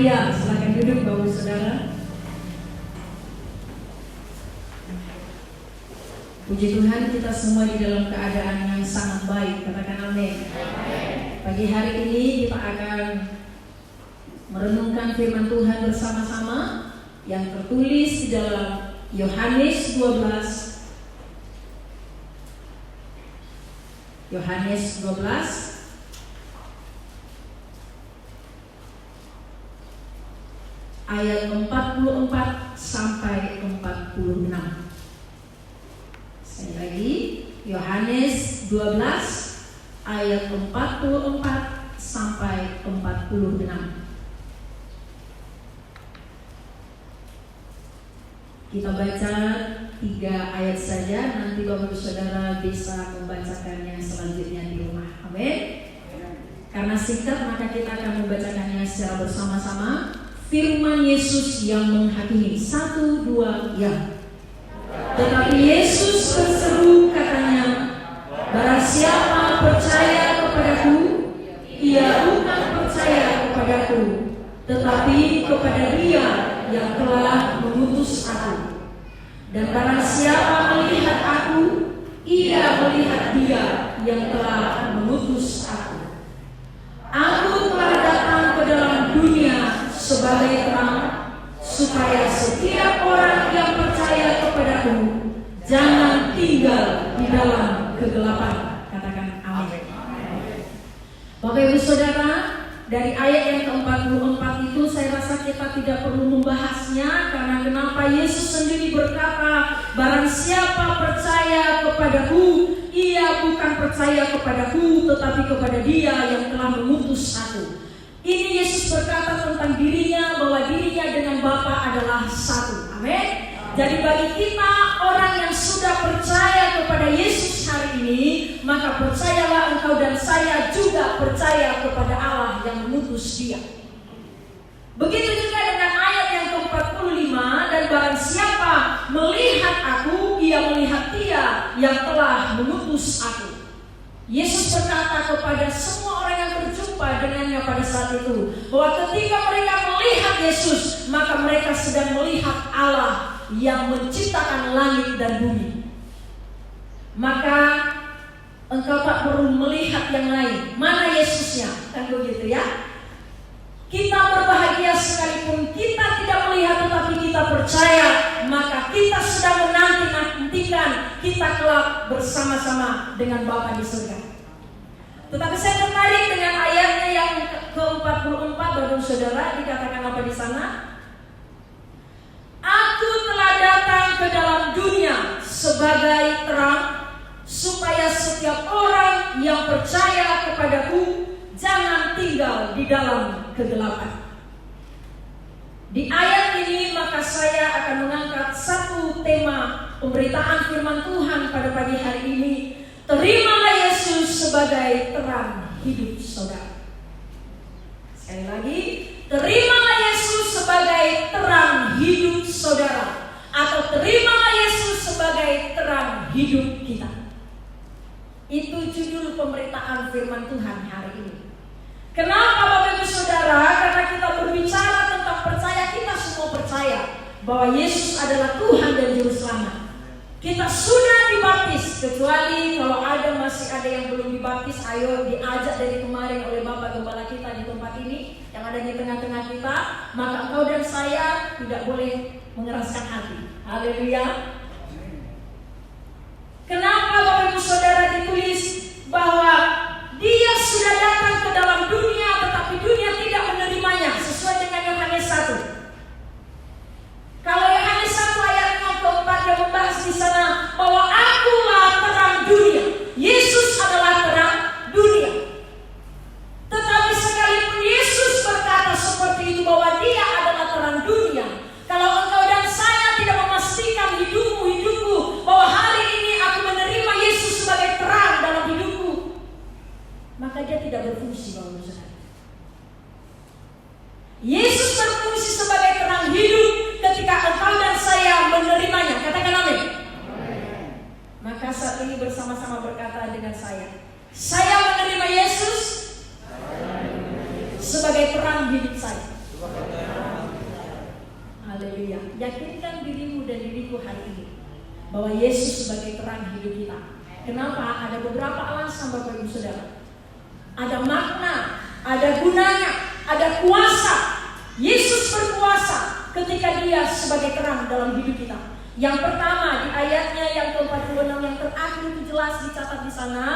Haleluya. Silakan duduk Bapak Saudara. Puji Tuhan, kita semua di dalam keadaan yang sangat baik. Katakan amin. Pagi hari ini kita akan merenungkan firman Tuhan bersama-sama yang tertulis di dalam Yohanes 12. Yohanes 12 ayat 44 sampai 46. Sekali lagi, Yohanes 12 ayat 44 sampai 46. Kita baca 3 ayat saja, nanti Bapak Saudara bisa membacakannya selanjutnya di rumah. Amin. Karena singkat, maka kita akan membacakannya secara bersama-sama. Firman Yesus yang menghakimi. 1, 2, ya. Tetapi Yesus berseru katanya, barang siapa percaya kepadaku, ia bukan percaya kepadaku, tetapi kepada Dia yang telah mengutus aku. Dan barang siapa melihat aku, ia melihat Dia yang telah mengutus aku. Aku telah datang ke dalam dunia sebagai terang, supaya setiap orang yang percaya kepadaku jangan tinggal di dalam kegelapan. Katakan amin. Bapak Ibu Saudara, dari ayat yang ke-44 itu saya rasa kita tidak perlu membahasnya, karena kenapa Yesus sendiri berkata, barang siapa percaya kepadaku, ia bukan percaya kepadaku, tetapi kepada Dia yang telah mengutus aku. Ini Yesus berkata tentang dirinya, bahwa dirinya dengan Bapa adalah satu. Amin. Jadi bagi kita orang yang sudah percaya kepada Yesus hari ini, maka percayalah engkau dan saya juga percaya kepada Allah yang mengutus Dia. Begitu juga dengan ayat yang ke-45, dan barang siapa melihat aku, ia melihat Dia yang telah mengutus aku. Yesus berkata kepada semua orang yang berjumpa dengannya pada saat itu, bahwa ketika mereka melihat Yesus, maka mereka sedang melihat Allah yang menciptakan langit dan bumi. Maka engkau tak perlu melihat yang lain. Mana Yesusnya? Kan begitu ya. Kita berbahagia sekalipun kita tidak melihat, tetapi kita percaya, maka kita sedang menanti-nantikan kita kelak bersama-sama dengan Bapa di surga. Tetapi saya tertarik dengan ayatnya yang ke-44, Bapak Saudara, dikatakan apa di sana? Aku telah datang ke dalam dunia sebagai terang, supaya setiap orang yang percaya kepadaku jangan tinggal di dalam kegelapan. Di ayat ini maka saya akan mengangkat satu tema pemberitaan firman Tuhan pada pagi hari ini. Terimalah Yesus sebagai terang hidup saudara. Sekali lagi, terimalah Yesus sebagai terang hidup saudara, atau terimalah Yesus sebagai terang hidup kita. Itu judul pemberitaan firman Tuhan hari ini. Kenapa Bapak Ibu Saudara? Karena kita berbicara tentang percaya, kita semua percaya bahwa Yesus adalah Tuhan dan Juru Selamat. Kita sudah dibaptis, kecuali kalau masih ada yang belum dibaptis, ayo diajak dari kemarin oleh Bapak Gembala kita di tempat ini, yang ada di tengah-tengah kita, maka engkau dan saya tidak boleh mengeraskan hati. Haleluya. Kenapa Bapak Ibu Saudara ditulis bahwa Dia sudah datang ke dalam dunia, tetapi dunia tidak menerimanya, sesuai dengan Yohanes 1. Kalau Yohanes 1 ayat yang ke-4 yang membahas di sana bahwa akulah terang dunia. Yesus adalah terang dunia. Tetapi sekalipun Yesus berkata seperti itu bahwa Dia adalah terang dunia, kalau engkau dan saya tidak memastikan hidupku bahwa hari ini aku menerima Yesus sebagai terang dalam hidupku, maka Dia tidak berfungsi, Bapak Ibu Saudara. Yesus berfungsi sebagai terang hidup ketika engkau dan saya menerimanya. Katakan amin. Maka saat ini bersama-sama berkata dengan saya menerima Yesus sebagai terang hidup saya. Haleluya. Yakinkan dirimu dan diriku hari ini bahwa Yesus sebagai terang hidup kita. Kenapa? Ada beberapa alasan Bapak Ibu Saudara. Ada makna, ada gunanya, ada kuasa. Yesus berkuasa ketika Dia sebagai terang dalam hidup kita. Yang pertama di ayatnya yang ke-46 yang terakhir itu jelas dicatat di sana.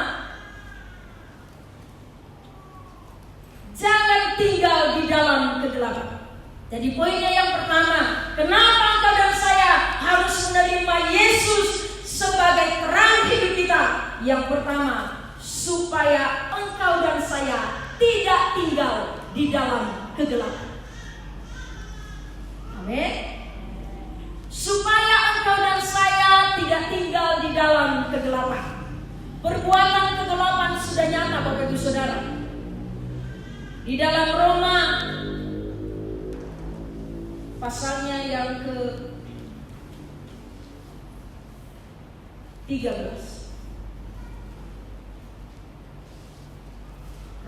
Jangan tinggal di dalam kegelapan. Jadi poinnya yang pertama, kenapa engkau dan saya harus menerima Yesus sebagai terang hidup kita? Yang pertama, supaya engkau dan saya tidak tinggal di dalam kegelapan. Amin. Supaya engkau dan saya tidak tinggal di dalam kegelapan. Perbuatan kegelapan sudah nyata Bapak Ibu Saudara. Di dalam Roma pasalnya yang ke-13.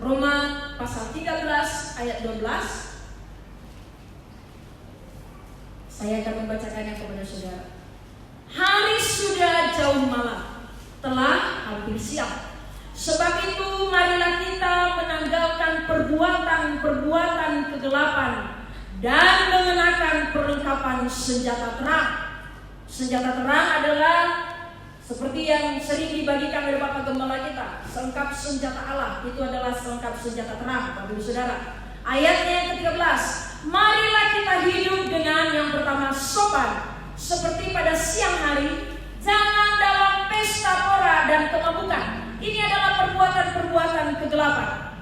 Roma pasal 13 ayat 12. Saya akan membacakannya kepada saudara. Hari sudah jauh malam, telah hampir siang. Sebab itu marilah kita menanggalkan perbuatan-perbuatan kegelapan dan mengenakan perlengkapan senjata terang. Senjata terang adalah seperti yang sering dibagikan oleh Bapak Gembala kita, selengkap senjata Allah. Itu adalah selengkap senjata terang, Bapak Ibu Saudara. Ayatnya yang ke-13. Marilah kita hidup dengan yang pertama sopan, seperti pada siang hari. Jangan dalam pesta pora dan kemabukan. Ini adalah perbuatan-perbuatan kegelapan.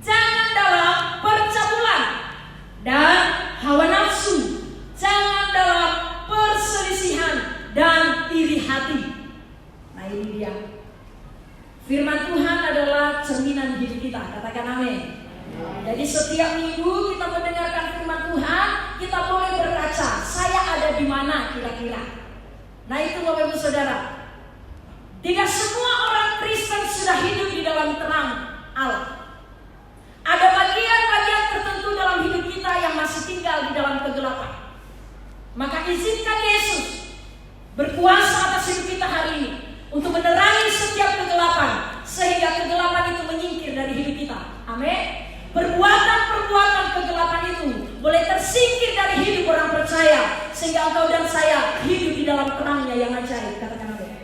Jangan dalam percabulan dan hawa nafsu. Jangan dalam perselisihan dan iri hati. Nah ini dia. Firman Tuhan adalah cerminan hidup kita. Katakan amin. Jadi setiap minggu kita mendengarkan firman Tuhan, kita boleh berkaca, saya ada di mana kira-kira. Nah itu Bapak Ibu Saudara. Tidak semua orang Kristen sudah hidup di dalam terang Allah. Ada bagian-bagian tertentu dalam hidup kita yang masih tinggal di dalam kegelapan. Maka izinkan Yesus berkuasa atas hidup kita hari ini untuk menerangi setiap kegelapan, sehingga kegelapan itu menyingkir dari hidup kita. Amin. Perbuatan-perbuatan kegelapan itu boleh tersingkir dari hidup orang percaya, sehingga engkau dan saya hidup di dalam terangnya yang ajaib. Katakan amin.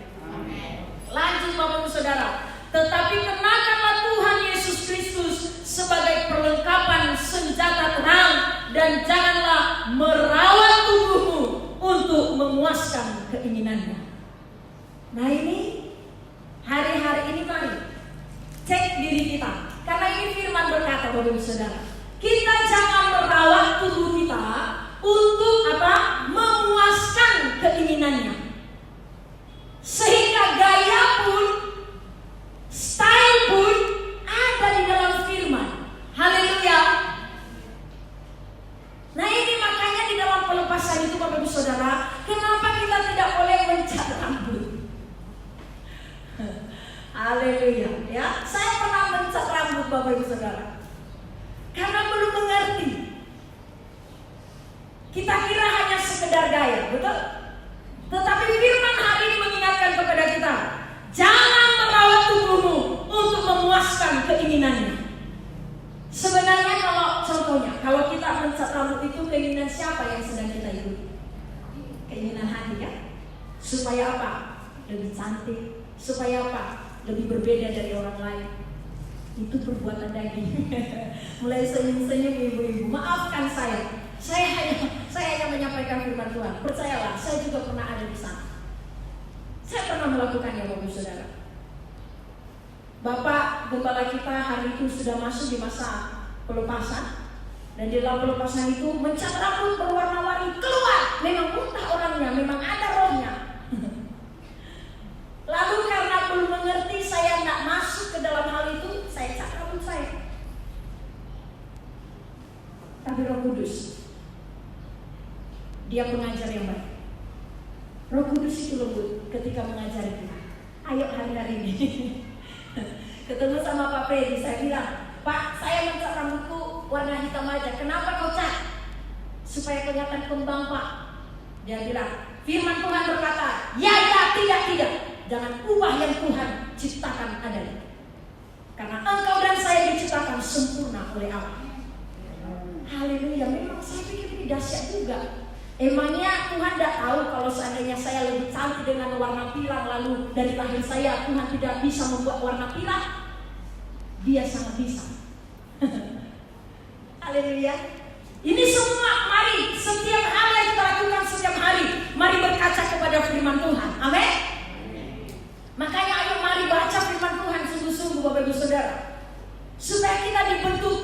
Lanjut Bapak Ibu Saudara. Tetapi kenakanlah Tuhan Yesus Kristus sebagai perlengkapan senjata terang, dan janganlah merawat tubuhmu untuk memuaskan keinginannya. Nah ini hari-hari ini mari cek diri kita. Karena ini firman berkata Bapak Ibu Saudara, kita jangan merawat tubuh kita untuk apa? Memuaskan keinginannya. Sehingga gaya pun, style pun ada di dalam firman. Haleluya. Nah ini makanya di dalam pelepasan itu Bapak Ibu Saudara, kenapa kita tidak boleh mencat rambut? Haleluya. Ya, saya pernah mencat rambut Bapak Ibu Saudara. Karena belum mengerti. Kita kira hanya sekedar gaya, betul? Tetapi firman hari ini mengingatkan kepada kita, jangan merawat tubuhmu untuk memuaskan keinginannya. Sebenarnya contohnya, kalau kita mencat rambut itu keinginan siapa yang sedang kita ikuti? Keinginan hati ya. Supaya apa? Lebih cantik. Supaya apa? Lebih berbeda dari orang lain. Itu perbuatan daging. Mulai senyum-senyum ibu-ibu. Maafkan saya. Saya hanya menyampaikan firman Tuhan. Percayalah, saya juga pernah ada di sana. Saya pernah melakukannya Bapak Saudara. Bapak Gembala kita hari itu sudah masuk di masa pelepasan. Dan di dalam pelepasan itu mencat rambut berwarna-warni keluar. Memang muntah orangnya, memang ada rohnya. Lalu karena belum mengerti, saya tidak masuk ke dalam hal itu, saya cat rambut saya. Tapi Roh Kudus, Dia pengajar yang baik. Roh Kudus itu lembut ketika mengajari kita. Ayo hari-hari ini ketemu sama Pak Pedi, saya bilang, Pak, saya mencat rambutku warna hitam aja. Kenapa kau cat? supaya kelihatan kembang Pak. Dia bilang, firman Tuhan berkata, ya, tidak. Jangan ubah yang Tuhan ciptakan adanya. Karena engkau dan saya diciptakan sempurna oleh Allah. Haleluya, memang saya pikir ini dahsyat juga. Emangnya Tuhan tidak tahu kalau seandainya saya lebih cantik dengan warna pirang, lalu dari lahir saya Tuhan tidak bisa membuat warna pirang? Dia sangat bisa. Haleluya. Ini semua, mari setiap hal yang kita lakukan setiap hari, mari berkaca kepada firman Tuhan. Amin. Makanya ayo mari baca firman Tuhan sungguh-sungguh Bapak Ibu Saudara, supaya kita dibentuk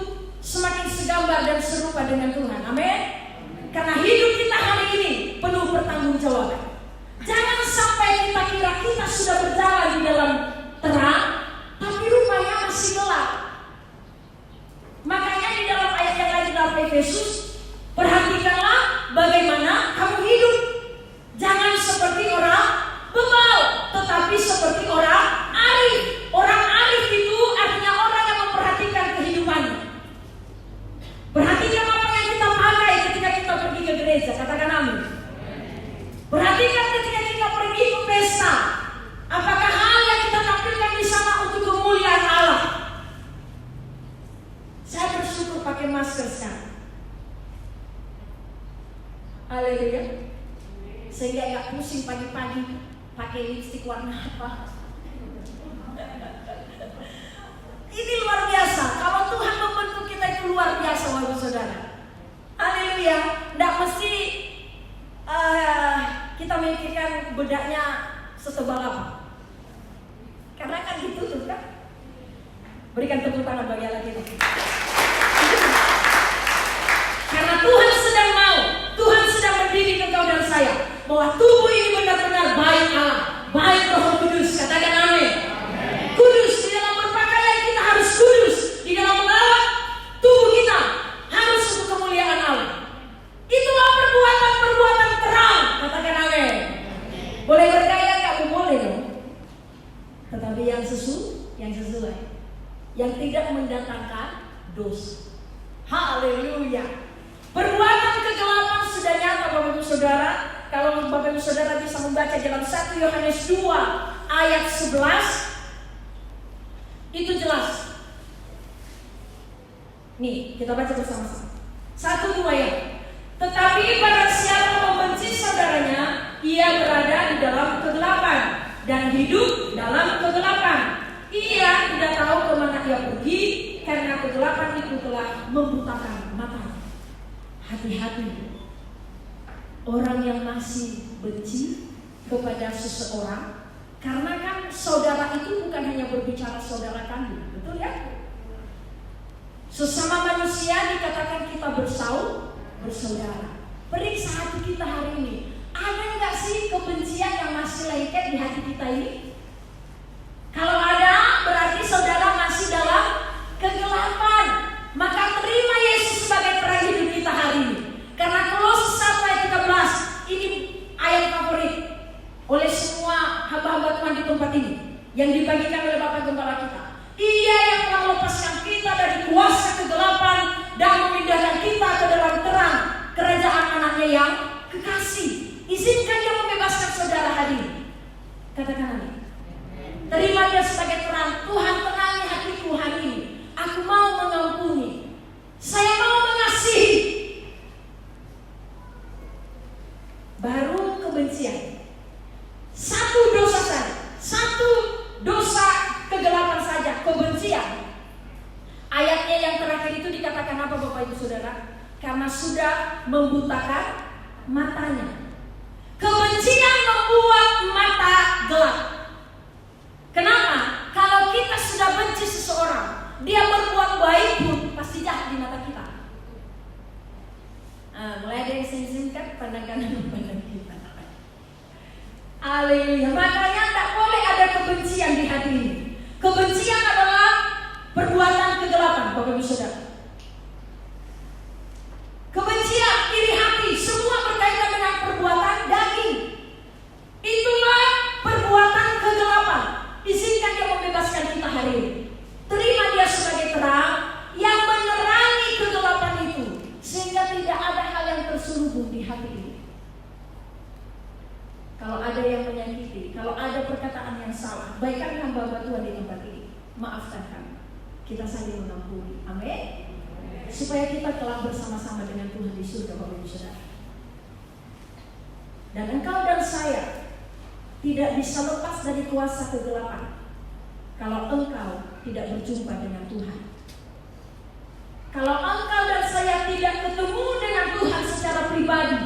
semakin segambar dan serupa dengan Tuhan. Amin. Karena hidup kita hari ini penuh pertanggungjawaban. Jangan sampai kita kira kita sudah berjalan di dalam terang, tapi rupanya masih gelap. Makanya di dalam ayat yang lain dalam Efesus, perhatikanlah bagaimana kamu hidup. Jangan seperti orang bebal, tetapi seperti orang arif. Orang arif itu artinya orang yang memperhatikan kehidupannya. Perhatikan apa yang kita pakai ketika kita pergi ke gereja, katakan amin. Perhatikan ketika kita pergi ke pesta, apakah hal yang kita tampilkan di sana untuk kemuliaan Allah? Saya bersyukur pakai masker sekarang. Haleluya. Sehingga nggak pusing pagi-pagi pakai lipstik warna apa. Ini luar biasa. Kalau Tuhan membentuk kita itu luar biasa, Bapak Saudara. Haleluya. Nggak mesti kita memikirkan bedaknya setebal apa. Karena kan ditutup kan. Berikan tepuk tangan bagi Allah kita. Karena Tuhan sedang mau, Tuhan sedang mendidik engkau dan saya, bahwa tubuh ini benar-benar baik Allah, baik Roh Kudus. Katakan amin. Kudus, di dalam berpakaian kita harus kudus, di dalam merawat tubuh kita harus untuk kemuliaan Allah. Itulah perbuatan-perbuatan terang. Katakan amin. Boleh bergaya enggak? Boleh dong. Tetapi yang sesuai, yang tidak mendatangkan dosa. Haleluya. Perbuatan kegelapan sudah nyata Bapak Ibu Saudara. Kalau Bapak Ibu Saudara bisa membaca dalam 1 Yohanes 2 ayat 11, itu jelas. Nih, kita baca bersama-sama. 1-2 ya. Tetapi barang siapa membenci saudaranya, ia berada di dalam kegelapan dan hidup dalam kegelapan. Ia tidak tahu kemana ia pergi, karena kegelapan itu telah membutakan mata. Hati-hati orang yang masih benci kepada seseorang, karena kan saudara itu bukan hanya berbicara saudara kandung, betul ya? Sesama manusia dikatakan kita bersaudara. Periksa hati kita hari ini. Ada nggak sih kebencian yang masih lengket di hati kita ini? Kalau ada, berarti saudara masih dalam kegelapan. Maka terima Yesus sebagai terang hidup kita hari ini. Karena Kolose 1 ayat 13, ini ayat favorit oleh semua hamba-hamba Tuhan di tempat ini, yang dibagikan oleh Bapak Gembala kita. Ia yang telah melepaskan kita dari kuasa kegelapan dan memindahkan kita ke dalam terang kerajaan anaknya yang kekasih. Izinkan dia membebaskan saudara hari ini. Katakan amin. Terima dia sebagai terang. Tuhan, tenangi hatiku hari ini. Aku mau mengampuni. Saya mau mengasihi. Baru kebencian. Satu dosa saja. Satu dosa kegelapan saja. Kebencian. Ayatnya yang terakhir itu dikatakan apa Bapak Ibu Saudara? Karena sudah membutakan matanya. Kebencian membuat mata gelap. Kenapa? Kalau kita sudah benci seseorang, dia berbuat baik pun pasti jahat di mata kita. Mulai dari sini kan pandang kanan pandang kita. Haleluya. Makanya tak boleh ada kebencian di hati ini. Kebencian adalah perbuatan kegelapan, Bapak Ibu Saudara. Kebencian, iri hati, semua berkaitan dengan perbuatan daging. Itulah perbuatan kegelapan. Izinkan dia membebaskan kita hari ini. Terima dia sebagai terang yang menerangi kegelapan itu, sehingga tidak ada hal yang tersembunyi pagi ini. Kalau ada yang menyakiti, kalau ada perkataan yang salah, baikkan hamba Tuhan di tempat ini. Maafkan kami. Kita saling mengampuni. Amin. Supaya kita kelak bersama-sama dengan Tuhan di surga, Bapak Ibu Saudara. Dan engkau dan saya tidak bisa lepas dari kuasa kegelapan kalau engkau tidak berjumpa dengan Tuhan. Kalau engkau dan saya tidak ketemu dengan Tuhan secara pribadi,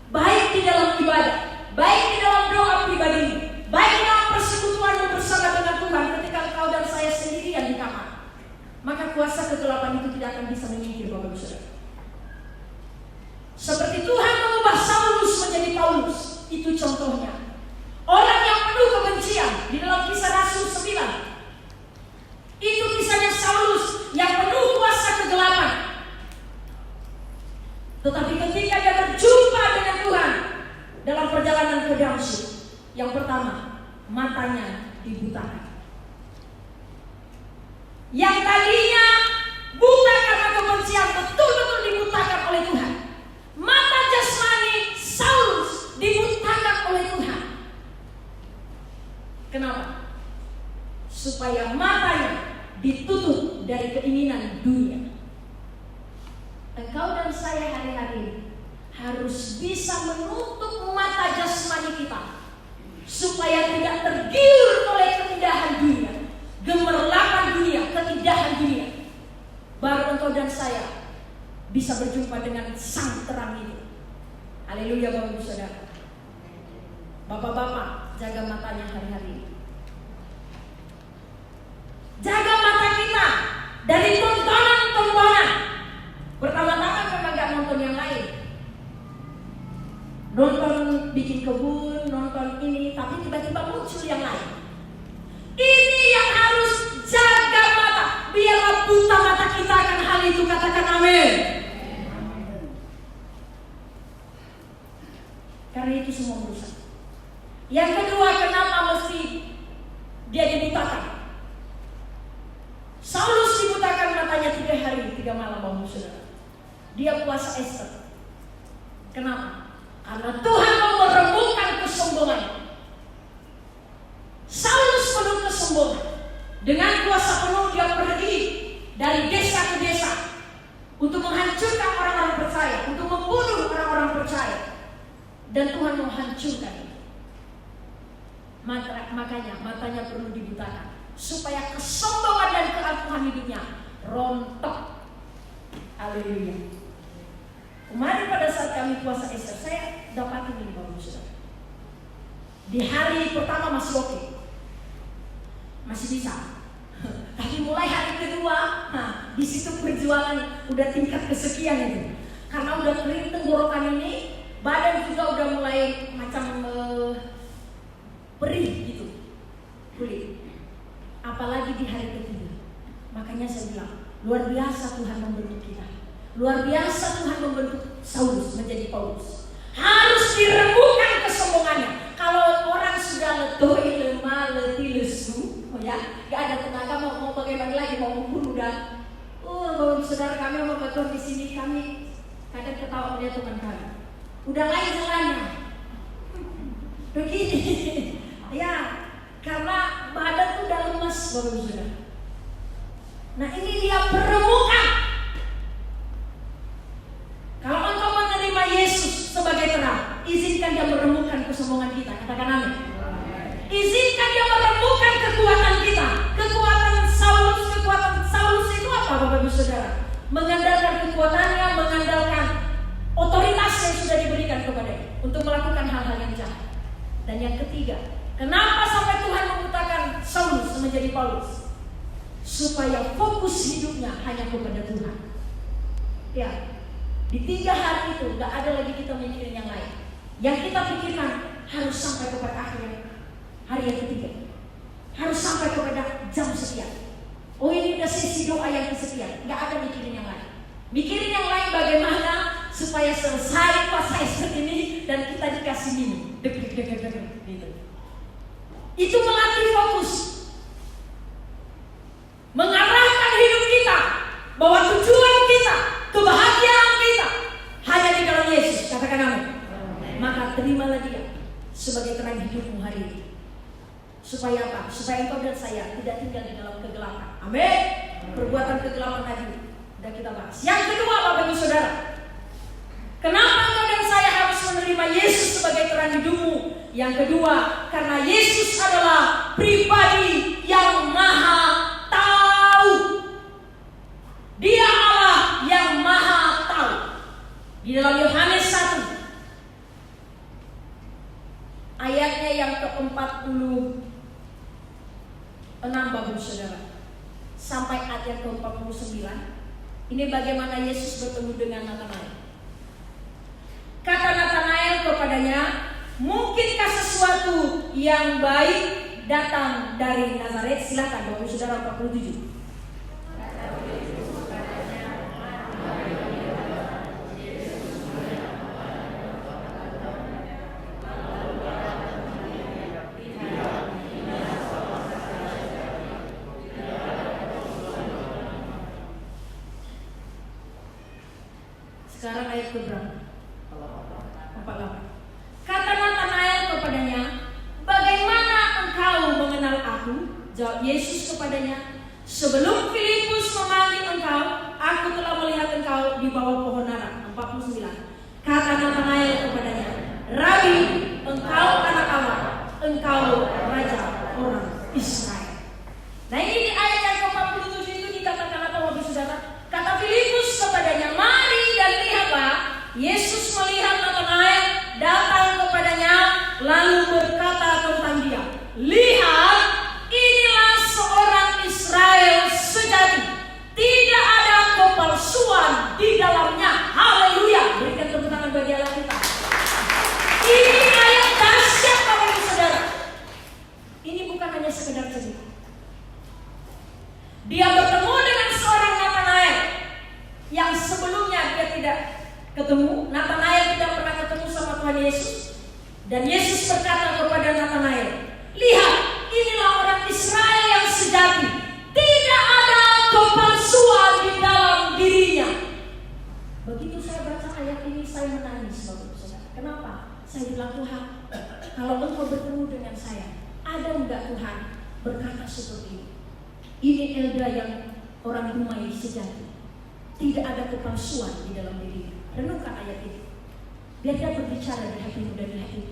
baik di dalam ibadah, baik di dalam doa pribadi, baik di dalam persekutuan bersama dengan Tuhan, ketika engkau dan saya sendirian di kamar, maka kuasa kegelapan itu tidak akan bisa menyingkir, Bapak Ibu Saudara. Seperti Tuhan mengubah Saulus menjadi Paulus, itu contohnya. Orang yang penuh kebencian di dalam Kisah Rasul 9. Itu kisahnya Saulus yang penuh kuasa kegelapan. Tetapi ketika dia berjumpa dengan Tuhan dalam perjalanan ke Damsyik, yang pertama, matanya dibutakan. Yang tadinya buta karena kebencian betul-betul dibutakan oleh Tuhan. Mata jasmani Saulus dibutakan oleh Tuhan. Kenapa? Supaya matanya ditutup dari keinginan dunia. Engkau dan saya hari-hari harus bisa menutup mata jasmani kita supaya tidak tergiur oleh keindahan dunia, gemerlapan dunia, keindahan dunia. Baru engkau dan saya bisa berjumpa dengan sang terang itu. Haleluya, Bapak Ibu Saudara. Bapak-bapak, jaga matanya hari-hari ini. Jaga mata kita dari tontonan-tontonan. Pertama-tama memang gak nonton yang lain, nonton bikin kebun, nonton ini, tapi tiba-tiba muncul yang lain. Ini yang harus jaga mata. Biarlah buta mata kita akan hal itu. Katakan amin. Karena itu semua merusak. Yang kedua, kenapa mesti dia dibutakan? Saulus dibutakan matanya 3 hari 3 malam, Bapak Saudara. Dia puasa Ester. Kenapa? Karena Tuhan mau meremukkan kesombongan. Saulus penuh kesombongan. Dengan kuasa penuh dia pergi dari desa ke desa untuk menghancurkan orang-orang percaya, untuk membunuh orang-orang percaya. Dan Tuhan menghancurkan itu. Makanya matanya perlu dibutakan supaya kesombongan dan keangkuhan hidupnya rontok. Haleluya. Kemarin pada saat kami puasa Ester, saya dapat ini, Bapak Saudara. Di hari pertama masih oke, masih bisa. Tapi mulai hari kedua, di situ perjuangan udah tingkat kesekian itu. Karena udah kering tenggorokan ini, badan juga udah mulai macam perih gitu, kulit. Apalagi di hari ketiga. Makanya saya bilang, luar biasa Tuhan membentuk kita. Luar biasa Tuhan membentuk Saulus menjadi Paulus. Harus dirembukan kesombongannya. Kalau orang sudah letoi, lemah, letih, lesu, ya, gak ada tenaga mau bagaimana lagi, mau membunuh dan Bapak Saudara kami sama Tuhan di sini, kami kadang ketawa melihat teman kami. Udah lain jalannya. Begini, ya. Karena badan tuh udah lemas, Bapak Ibu Saudara. Nah, ini dia peremukan. Kalau engkau menerima Yesus sebagai terang, izinkan dia meremukkan kesombongan kita. Katakan amin. Izinkan dia meremukkan kekuatan kita. Kekuatan Saulus itu apa, Bapak Ibu Saudara? Mengandalkan kekuatannya, mengandalkan otoritas yang sudah diberikan kepadanya untuk melakukan hal-hal yang jahat. Dan yang ketiga, kenapa sampai Tuhan membutakan Saulus menjadi Paulus? Supaya fokus hidupnya hanya kepada Tuhan. Ya, di 3 hari itu gak ada lagi kita mikirin yang lain. Yang kita pikirkan harus sampai kepada akhir hari yang ketiga. Harus sampai kepada jam sekian. Oh, ini udah sesi doa yang kesekian. Gak ada mikirin yang lain. Mikirin yang lain bagaimana supaya selesai puasa Ester ini dan kita dikasih minum. Gitu. Itu melatih fokus, mengarahkan hidup kita bahwa tujuan kita, kebahagiaan kita hanya di dalam Yesus. Katakan amin. terimalah dia sebagai terang hidupmu hari ini. Supaya apa? Supaya engkau dan saya tidak tinggal di dalam kegelapan. Amin. Perbuatan kegelapan tadi sudah kita bahas. Yang kedua, Bapak Ibu Saudara, kenapa engkau dan saya harus menerima Yesus sebagai terang hidupmu? Yang kedua, karena Yesus adalah pribadi yang maha tahu. Dia Allah yang maha tahu. Di dalam Yohanes 1 ayatnya yang ke-46 Bapak Ibu Saudara sampai ayat ke-49, ini bagaimana Yesus bertemu dengan Natanael. Kata Natanael kepadanya, mungkinkah sesuatu yang baik datang dari Nazaret? Silakan Bapak Ibu Saudara 47. Sekarang ayat keberapa? 48. Kata Natanael kepadanya, bagaimana engkau mengenal aku? Jawab Yesus kepadanya, sebelum Filipus memanggil engkau, aku telah melihat engkau di bawah pohon ara. 49. Kata Natanael kepadanya, Rabi, engkau anak Allah, engkau raja orang Israel. Nah, ini di ayat yang ke-47 itu dikatakan apa Bapak Saudara? Kata Filipus kepadanya, mari dan lihatlah. Yesus melihat Natanael datang kepadanya, lalu berkata tentang dia, lihat, inilah seorang Israel sejati, tidak ada kepalsuan di dalamnya. Haleluya. Berikan tepuk tangan bagi Allah kita. Ini ayat dahsyat Bapak Ibu Saudara. Ini bukan hanya sekedar cerita. Dia bertemu dengan seorang Natanael yang sebelumnya dia tidak ketemu. Natanael tidak pernah ketemu sama Tuhan Yesus. Dan Yesus berkata kepada Natanael, lihat, inilah orang Israel yang sejati, tidak ada kepalsuan di dalam dirinya. Begitu saya baca ayat ini, saya menangis Bapak Ibu Saudara. Kenapa? Saya bilang, Tuhan, kalau engkau bertemu dengan saya, ada enggak Tuhan berkata seperti ini? Ini Elda yang orang Dumai sejati, tidak ada kepalsuan di dalam dirinya. Renungkan ayat ini. Biar dia berbicara di hatimu dan di hatimu.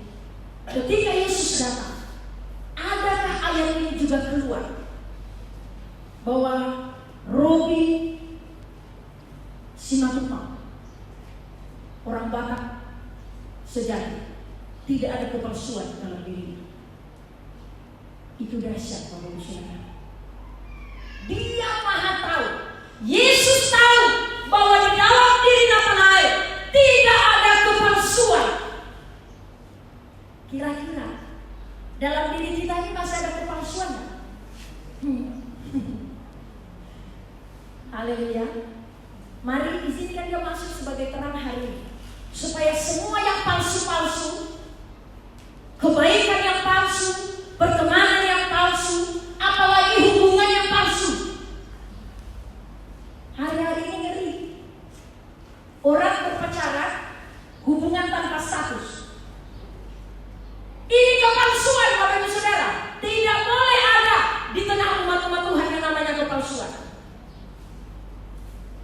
Ketika Yesus datang, adakah ayat ini juga keluar bahwa Robi Simatupang, orang Batak sejati, tidak ada kepalsuan dalam dirinya? Itu dahsyat Bapak Ibu Saudara. Dia maha tahu. Yesus tahu bahwa di dalam diri Natanael tidak ada kepalsuan. Kira-kira dalam diri kita ini masih ada kepalsuan? Haleluya. Mari izinkan dia masuk sebagai terang hari ini, supaya semua yang palsu-palsu, kebaikan yang palsu, pertemanan yang palsu, apalagi hubungan yang palsu. Hari-hari ini ngeri. Orang berpacaran, hubungan tanpa status. Ini kepalsuan Bapak Ibu Saudara. Tidak boleh ada di tengah umat-umat Tuhan yang namanya kepalsuan.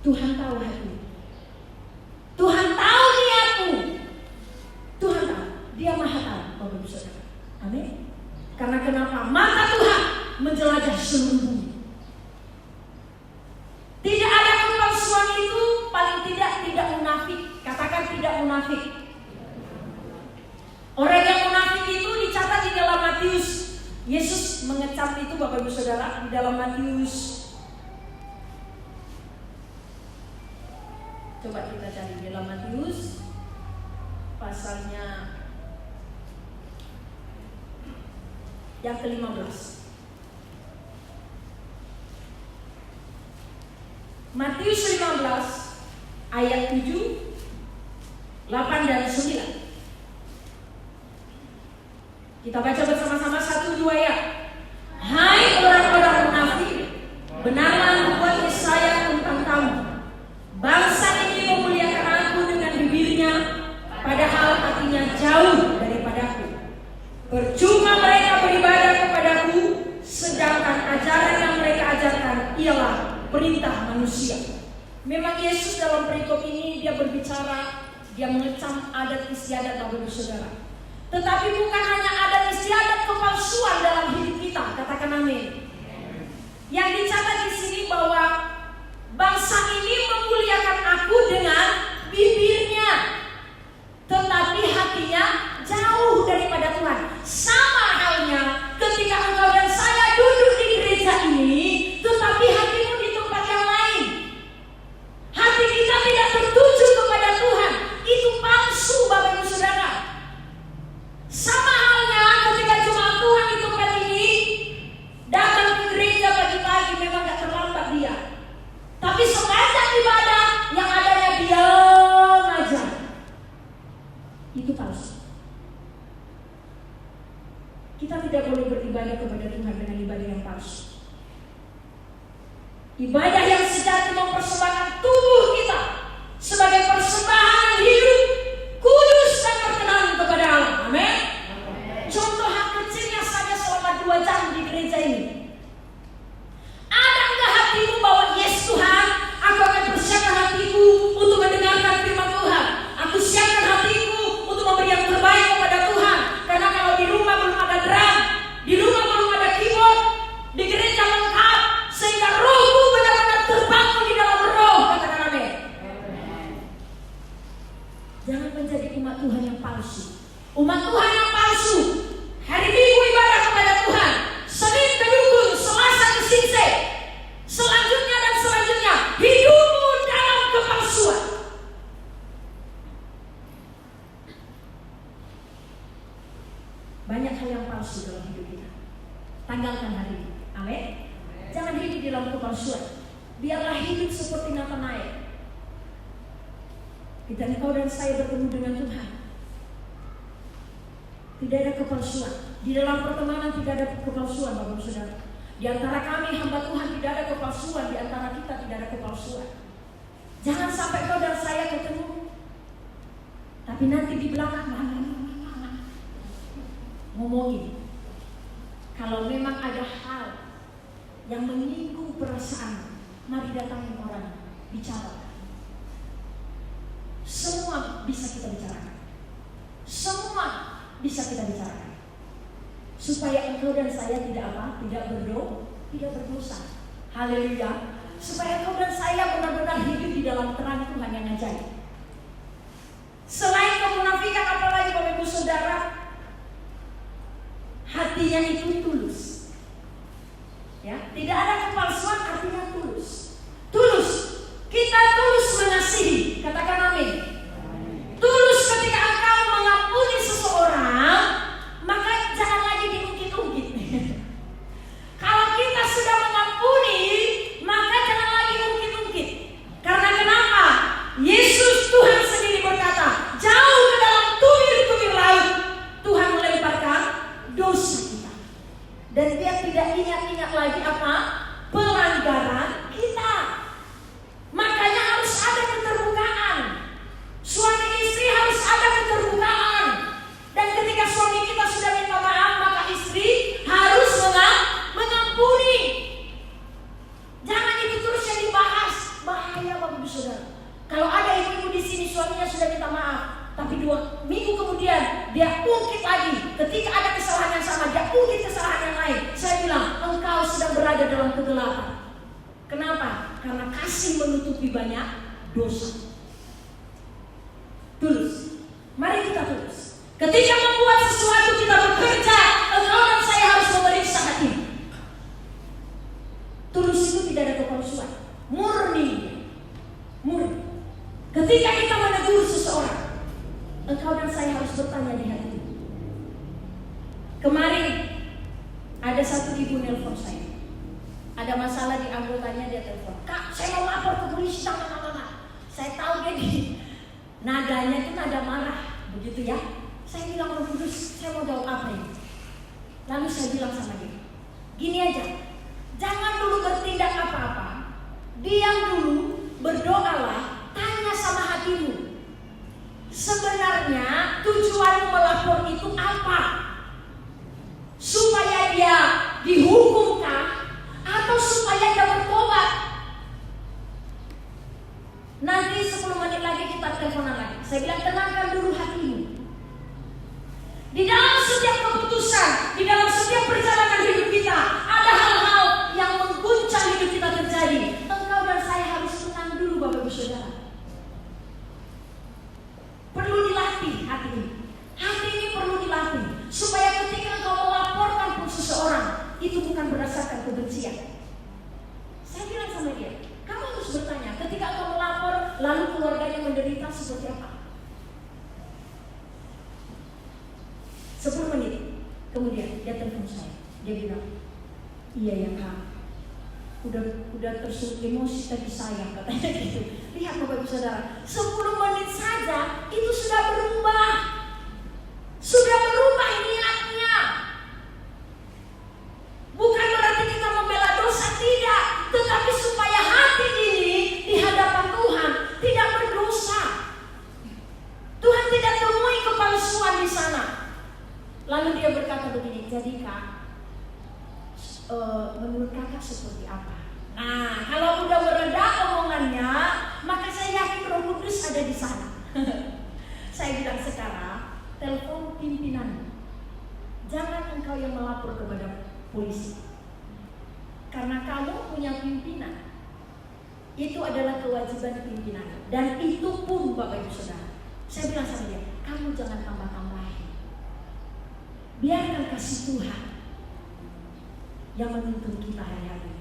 Tuhan tahu hatimu. Tuhan tahu niatmu. Tuhan tahu. Dia maha tahu Bapak Ibu Saudara. Amin. Karena kenapa? Mata Tuhan menjelajah seluruh bumi. Tidak ada kepalsuan itu, paling tidak munafik. Katakan tidak munafik. Orang yang munafik itu dicatat di dalam Matius. Yesus mengecap itu Bapak Ibu Saudara di dalam Matius. Coba kita cari di dalam Matius pasalnya yang ke-15. Matius 15 ayat 7, 8 dan 9. Kita baca bersama-sama 1-2 ayat. Hai orang-orang munafik, benarlah membuat Yesaya tentang kamu. Bangsa ini memuliakan aku dengan bibirnya, padahal hatinya jauh Dia mengecam adat istiadat Bapak Ibu Saudara. Tetapi bukan hanya adat istiadat kepalsuan dalam hidup kita. Katakan amin. Yang dicatat di sini bahwa bangsa ini memuliakan aku dengan bibirnya, tetapi hatinya jauh daripada Tuhan. Sama halnya ketika engkau dan saya duduk di gereja ini, tetapi hatimu di tempat yang lain. Hati kita tidak tertuju kepada Tuhan. Itu palsu, Bapak Ibu Saudara. Sama halnya ketika jemaat Tuhan di tempat ini datang ke gereja pagi-pagi, memang gak terlambat dia. Tapi sepanjang ibadah yang adanya diam aja, itu palsu. Kita tidak boleh beribadah kepada Tuhan dengan ibadah yang palsu. Ibadah yang sejati mempersembahkan tubuh kita sebagai persembahan hidup, kudus dan berkenan kepada Allah. Amin. Contoh hal kecilnya saja selama 2 jam di gereja ini. Ada enggak hatimu bahwa yes Tuhan, aku akan persiapkan hatiku untuk mendengarkan firman Tuhan. Aku siapkan hatiku untuk memberi yang terbaik kepada Tuhan. Karena kalau di rumah belum ada drum, di rumah belum ada keyboard, di gereja lengkap, sehingga rohku benar-benar terbangun di dalam roh. Katakan amin. Jangan menjadi umat Tuhan yang palsu. Umat Tuhan yang palsu, hari Minggu ibadah kepada Tuhan, Senin ke dukun, Selasa ke sinse, selanjutnya dan selanjutnya hidupmu dalam kepalsuan. Banyak hal yang palsu dalam hidup kita. Tanggalkan hari ini. Amin. Jangan hidup di dalam kepalsuan. Biarlah hidup seperti Natanael. Kita engkau dan saya bertemu dengan Tuhan. Tidak ada kepalsuan. Di dalam pertemanan tidak ada kepalsuan, Bapak Saudara. Di antara kami hamba Tuhan tidak ada kepalsuan. Di antara kita tidak ada kepalsuan. Jangan sampai kau dan saya ketemu, tapi nanti di belakang ngomongin. Kalau memang ada hal yang menyinggung perasaan, mari datangin orang, bicara. Semua bisa kita bicarakan. Semua bisa kita bicarakan. Supaya engkau dan saya tidak apa? Tidak berdosa. Haleluya. Supaya engkau dan saya benar-benar hidup di dalam terang Tuhan yang ajaib. Selain kemunafikan, apalagi Bapak Ibu Saudara, hatinya itu tulus. Ya, tidak ada kepalsuan, artinya tulus. Tulus. Kita tulus mengasihi. Katakan amin. Tulus ketika engkau mengampuni seseorang, maka jangan lagi diungkit-ungkit. Kalau kita sudah mengampuni, maka jangan lagi ungkit-ungkit. Karena kenapa? Yesus Tuhan sendiri berkata, jauh ke dalam tumir-tumir laut Tuhan melemparkan dosa kita. Dan dia tidak ingat-ingat lagi apa? Pelanggaran kita. Makanya harus ada keterbukaan. Suami istri harus ada keterbukaan. Dan ketika suami kita sudah minta maaf, maka istri harus mengampuni. Jangan itu terus yang dibahas. Bahaya Bapak Ibu Saudara. Kalau ada ibu-ibu di sini suaminya sudah minta maaf, tapi 2 minggu kemudian dia ungkit lagi. Ketika ada kesalahan yang sama, dia ungkit kesalahan yang lain. Saya bilang, engkau sedang berada dalam kegelapan. Kenapa? Karena kasih menutupi banyak dosa. Tulus. Mari kita tulus. Ketika membuat sesuatu kita bekerja, engkau dan saya harus memeriksa hati. Tulus itu tidak ada kepalsuan. Murni. Ketika kita menegur seseorang, engkau dan saya harus bertanya di hati. Kemarin ada satu ibu nelpon saya. Ada masalah di anggotanya, dia telepon. Kak, saya mau lapor ke polisi. Saya tahu dia di nadanya itu nada marah, begitu ya. Saya bilang, Roh Kudus, saya mau jawab apa ini? Lalu saya bilang sama dia, gini aja, jangan dulu bertindak apa-apa, diam dulu, berdoalah, tanya sama hatimu. Sebenarnya tujuanmu melapor itu apa? Supaya dia dihukumkah? Atau supaya dia bertobat? Nanti 10 menit lagi kita teleponan lagi. Saya bilang tenangkan dulu hatimu. Di dalam setiap keputusan, di dalam setiap perjalanan hidup kita, ada hal-hal yang mengguncang hidup kita terjadi. Engkau dan saya harus tenang dulu, Bapak Ibu Saudara. Perlu dilatih hati ini. Hati ini perlu dilatih supaya ketika engkau melaporkan pun seseorang, itu bukan berdasarkan kebencian. Saya bilang sama dia, kamu harus bertanya, ketika engkau melapor, lalu keluarganya menderita seperti apa? 10 menit kemudian dia telepon saya. Dia bilang, iya ya Kak, udah tersulut emosi tadi saya, katanya gitu. Lihat Bapak Ibu Saudara, 10 menit saja itu sudah berubah. Sudah berubah niatnya. Bukan berarti kita membela dosa, tidak, tetapi supaya hati ini di hadapan Tuhan tidak berdosa. Tuhan tidak temui kepalsuan di sana. Lalu dia berkata begini, jadi Kak, menurut Kakak seperti apa? Nah, kalau udah mereda omongannya, maka saya yakin Roh Kudus ada di sana. Saya bilang sekarang, telepon pimpinan. Jangan engkau yang melapor kepada polisi. Karena kamu punya pimpinan. Itu adalah kewajiban pimpinan. Dan itu pun Bapak Ibu Saudara. Saya bilang sama dia, kamu jangan tambah-tambahin. Biarkan kasih Tuhan yang menuntun kita hari-hari.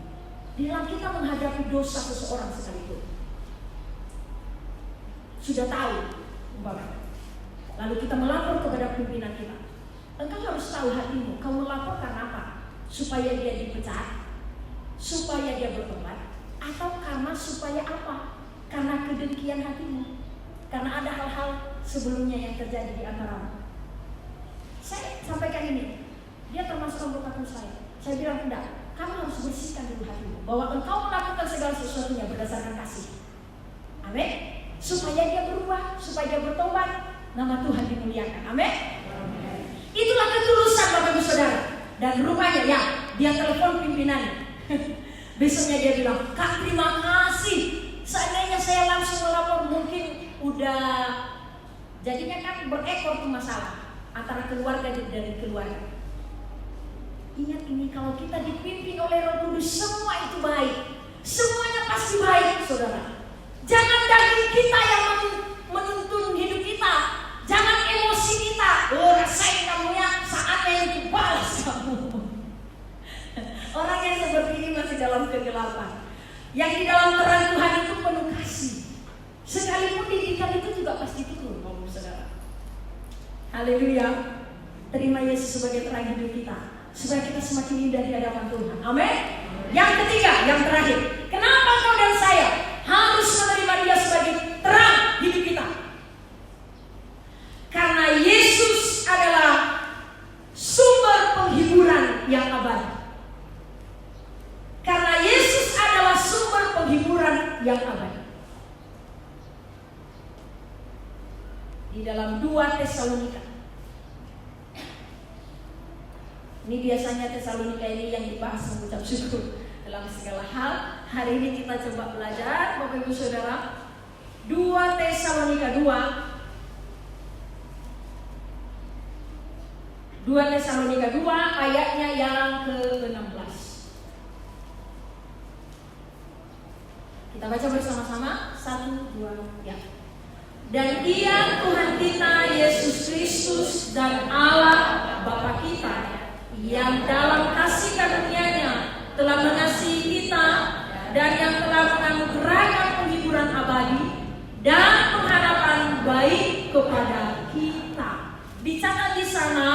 Di dalam kita menghadapi dosa seseorang sekalipun. Sudah tahu, umpamanya. Lalu kita melapor kepada pimpinan kita. Engkau harus tahu hatimu, kamu melapor karena apa? Supaya dia dipecat, supaya dia bertobat, atau karena supaya apa? Karena kedengkian hatimu. Karena ada hal-hal sebelumnya yang terjadi di antaramu. Saya sampaikan ini, dia termasuk anggota saya. Saya bilang enggak, kamu harus bersihkan dulu hatimu, bahwa engkau melakukan segala sesuatunya berdasarkan kasih. Amin. Supaya dia berubah, supaya dia bertobat, nama Tuhan dimuliakan. Amin. Itulah ketulusan Bapak Ibu Saudara. Dan rupanya ya, dia telepon pimpinan. Besoknya dia bilang, Kak terima kasih. Seandainya saya langsung melapor, mungkin udah jadinya kan berekor tuh masalah antara keluarga dari keluarga. Ingat ini, kalau kita dipimpin oleh Roh Kudus, semua itu baik. Semuanya pasti baik, saudara. Jangan daging kita yang menuntun hidup kita. Jangan emosi kita. Rasain kamu ya, saatnya yang kubalas kamu. Orang yang seperti ini masih dalam kegelapan. Yang di dalam terang Tuhan itu penuh kasih. Sekalipun didikan itu juga pasti turun, saudara. Haleluya. Terima Yesus sebagai terang hidup kita, supaya kita semakin indah di hadapan Tuhan. Amin. Yang ketiga, yang terakhir, kenapa kau dan saya harus menerima Dia sebagai terang hidup kita? Karena Yesus adalah sumber penghiburan yang abadi. Karena Yesus adalah sumber penghiburan yang abadi. Di dalam 2 Tesalonika. Ini biasanya Tesalonika ini yang dibahas mengucap syukur dalam segala hal. Hari ini kita coba belajar, Bapak Ibu Saudara, 2 Tesalonika 2. 2 Tesalonika 2 ayatnya yang ke-16. Kita baca bersama-sama. 1, 2, ya. Dan Dia Tuhan kita Yesus Kristus dan Allah Bapa kita, yang dalam kasih karunia-Nya telah mengasihi kita dan yang telah menganugerahkan penghiburan abadi dan pengharapan baik kepada kita. Dicatat di sana,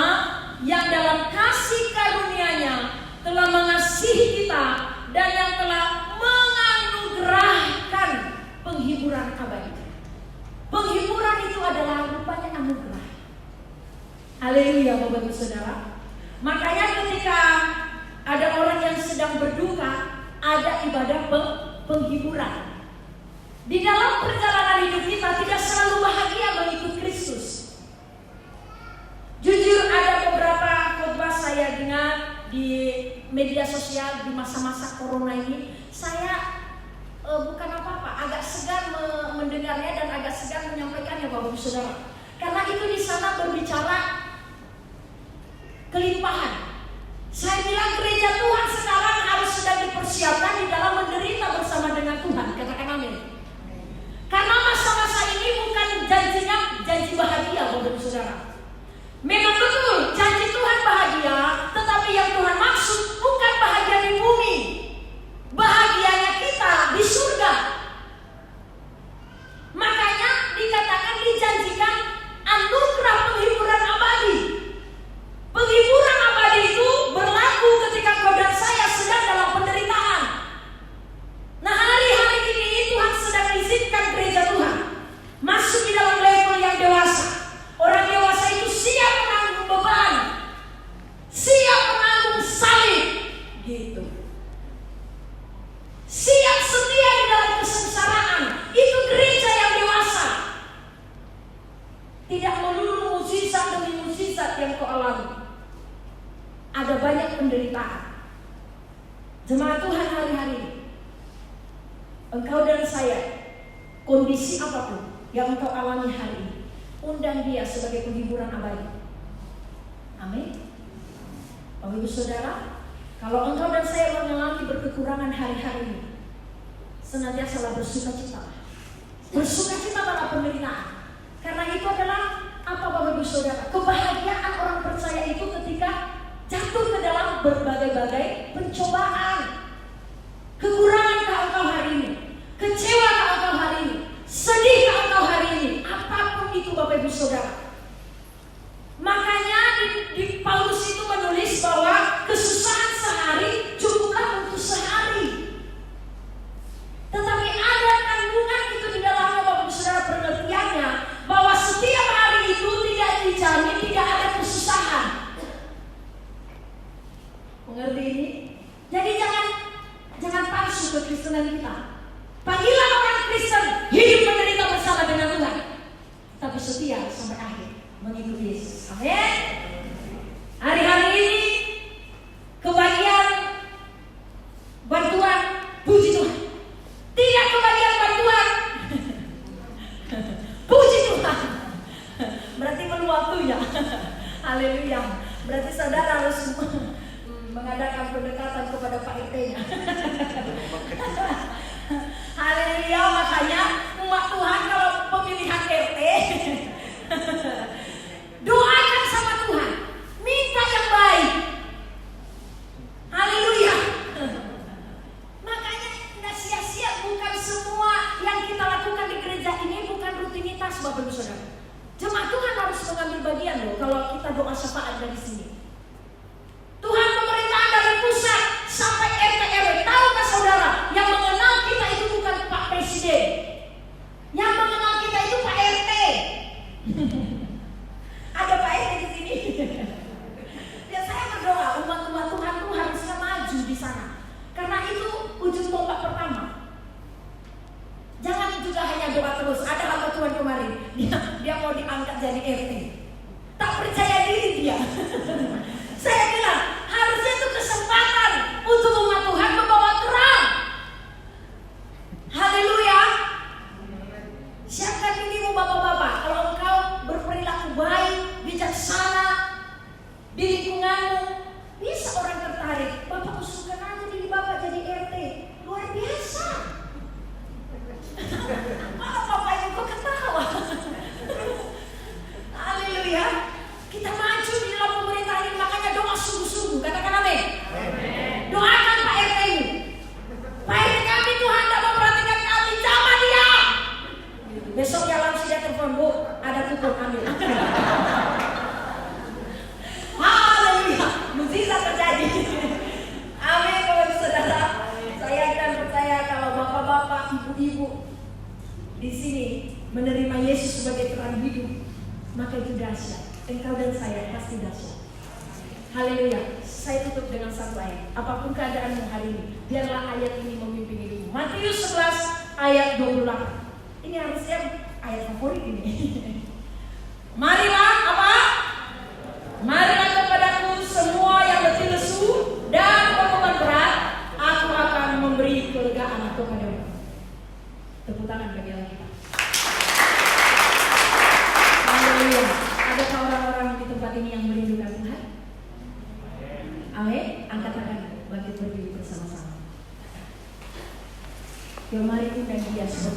yang dalam kasih karunia-Nya telah mengasihi kita dan yang telah menganugerahkan penghiburan abadi. Penghiburan itu adalah rupanya anugerah. Haleluya Bapak Ibu Saudara. Makanya ketika ada orang yang sedang berduka, ada ibadah penghiburan. Di dalam perjalanan hidup kita tidak selalu bahagia mengikut Kristus. Jujur ada beberapa khotbah saya dengar di media sosial di masa-masa corona ini, saya bukan apa-apa, agak segan mendengarnya dan agak segan menyampaikannya Bapak Bapak Ibu Saudara. Karena itu di sana berbicara kelimpahan. Saya bilang gereja Tuhan sekarang harus sedang dipersiapkan di dalam menderita bersama dengan Tuhan. Katakan amin. Karena masa-masa ini bukan janjinya janji bahagia Bapak Ibu Saudara. Memang betul janji Tuhan bahagia, tetapi yang Tuhan maksud bukan bahagia di bumi. Bahagianya kita di surga. Makanya dikatakan dijanjikan anugerah penghiburan abadi. Penghiburan abadi itu berlaku ketika kau dan saya sedang dalam penderitaan. Nah, hari-hari ini Tuhan sedang izinkan gereja Tuhan masuk di dalam level yang dewasa. Orang dewasa itu siap menanggung beban, siap menanggung salib, gitu. Siap setia di dalam kesengsaraan. Itu gereja yang dewasa. Tidak melulu mukjizat demi mukjizat yang kau alami. Ada banyak penderitaan. Jemaat Tuhan hari-hari ini, engkau dan saya, kondisi apapun yang engkau alami hari ini, undang dia sebagai penghiburan abadi. Amin. Bapak Ibu Saudara, kalau engkau dan saya mengalami berkekurangan hari-hari ini, senantiasa bersukacita. Bersukacita dalam penderitaan. Karena itu adalah apa Bapak Ibu Saudara? Kebahagiaan orang percaya itu ketika jatuh ke dalam berbagai-bagai pencobaan. Kekurangan engkau hari ini, kecewa engkau hari ini, sedih engkau hari ini, apapun itu Bapak Ibu Saudara. Makanya di Paulus itu menulis bahwa kesusahan sehari cukuplah untuk sehari. Tetapi ada kandungan itu di dalamnya Bapak Ibu Saudara, pengertiannya bahwa setiap hari itu tidak dijamin tidak ada kesusahan. Mengerti ini? Jadi jangan palsu kekristenan kita. Panggilan orang Kristen hidup menderita bersama dengan Tuhan, tapi setia sampai akhir mengikuti Yesus. Amin. Hari-hari ini kebagian bantuan, puji Tuhan. Tidak kebagian bantuan, puji Tuhan. Berarti perlu waktunya. Haleluya. Berarti saudara harus mengadakan pendekatan kepada Pak RT-nya. Haleluya. Makanya umat Tuhan kalau pemilihan RT doakan sama Tuhan, minta yang baik. Haleluya. Makanya tidak sia-sia, bukan semua yang kita lakukan di gereja ini bukan rutinitas Bapak Ibu Saudara. Jemaat Tuhan harus mengambil bagian loh kalau kita doa syafaat dari sini. Tuhan pemerintahan dari pusat sampai RT RW. Tahukah saudara, yang mengenal kita itu bukan Pak Presiden, yang mengenal kita itu Pak RT. Ada Pak RT di sini. Ya saya berdoa umat-umat Tuhan tuh harusnya maju di sana. Karena itu ujung tombak pertama. Jangan juga hanya doa terus. Ada hamba Tuhan kemarin, dia mau diangkat jadi RT. Tak percaya diri dia. Saya bilang harusnya itu kesempatan untuk umat Tuhan membawa terang. Haleluya. Siapkan dirimu bapak-bapak. Kalau engkau berperilaku baik, bijaksana di lingkunganmu, bisa orang tertarik. Bapak usulkan aja diri bapak jadi RT. Luar biasa. Malah bapak ibu kok ketawa. Haleluya. Kita maju di dalam pemerintahan ini. Makanya doa sungguh-sungguh. Katakan amin. Doakan Pak RT ini. Pak RT kami Tuhan tak memperhatikan kami, jangan dia. Besok ya langsung dia telepon, Bu, ada kupon ambil. Haleluya. Mukjizat terjadi. Amin Bapak Ibu Saudara. Saya dan percaya kalau bapak-bapak, ibu-ibu di sini menerima Yesus sebagai terang hidup, maka itu dahsyat. Engkau dan saya pasti dahsyat. Haleluya. Saya tutup dengan satu ayat. Apapun keadaanmu hari ini, biarlah ayat ini memimpin hidupmu. Matius 11 ayat 28. Ini harusnya ayat favorit ini. Marilah apa? Marilah kepadaku semua yang letih lesu dan beban berat, aku akan memberi kelegaan kepadamu. Tepuk tangan bagi Allah kita. Amin. Angkat tangan, bangkit berdiri bersama-sama. Yuk mari undang dia sebagai